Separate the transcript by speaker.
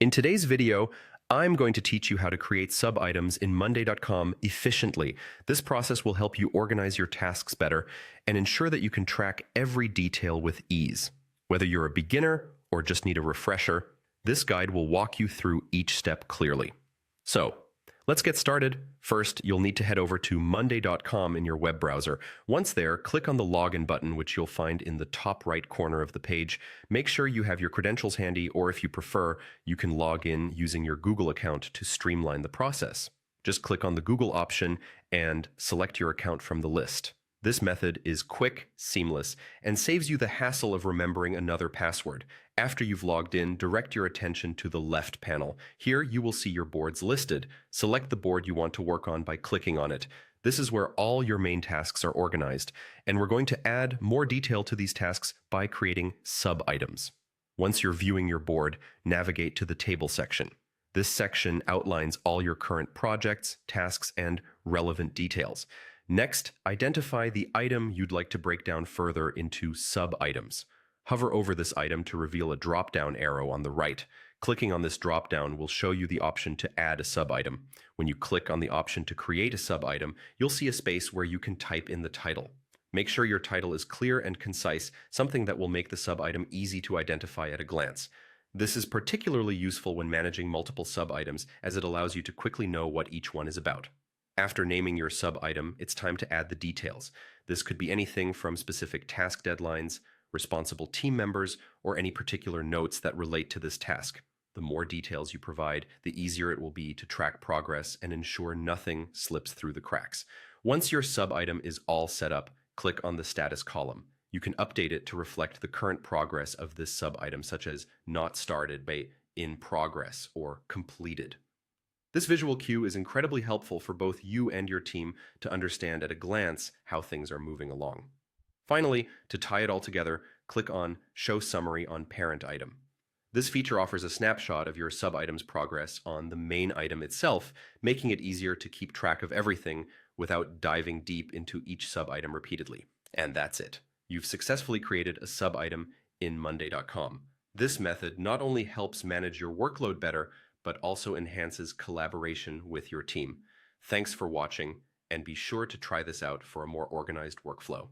Speaker 1: In today's video, I'm going to teach you how to create sub-items in Monday.com efficiently. This process will help you organize your tasks better and ensure that you can track every detail with ease. Whether you're a beginner or just need a refresher, this guide will walk you through each step clearly. So, let's get started. First, you'll need to head over to Monday.com in your web browser. Once there, click on the Login button, which you'll find in the top right corner of the page. Make sure you have your credentials handy, or if you prefer, you can log in using your Google account to streamline the process. Just click on the Google option and select your account from the list. This method is quick, seamless, and saves you the hassle of remembering another password. After you've logged in, direct your attention to the left panel. Here you will see your boards listed. Select the board you want to work on by clicking on it. This is where all your main tasks are organized, and we're going to add more detail to these tasks by creating sub-items. Once you're viewing your board, navigate to the table section. This section outlines all your current projects, tasks, and relevant details. Next, identify the item you'd like to break down further into sub-items. Hover over this item to reveal a drop-down arrow on the right. Clicking on this drop-down will show you the option to add a sub-item. When you click on the option to create a sub-item, you'll see a space where you can type in the title. Make sure your title is clear and concise, something that will make the sub-item easy to identify at a glance. This is particularly useful when managing multiple sub-items, as it allows you to quickly know what each one is about. After naming your sub-item, it's time to add the details. This could be anything from specific task deadlines, responsible team members, or any particular notes that relate to this task. The more details you provide, the easier it will be to track progress and ensure nothing slips through the cracks. Once your sub-item is all set up, click on the status column. You can update it to reflect the current progress of this sub-item, such as not started by in progress or completed. This visual cue is incredibly helpful for both you and your team to understand at a glance how things are moving along. Finally, to tie it all together, click on Show Summary on Parent Item. This feature offers a snapshot of your sub-item's progress on the main item itself, making it easier to keep track of everything without diving deep into each sub-item repeatedly. And that's it. You've successfully created a sub-item in Monday.com. This method not only helps manage your workload better, but also enhances collaboration with your team. Thanks for watching, and be sure to try this out for a more organized workflow.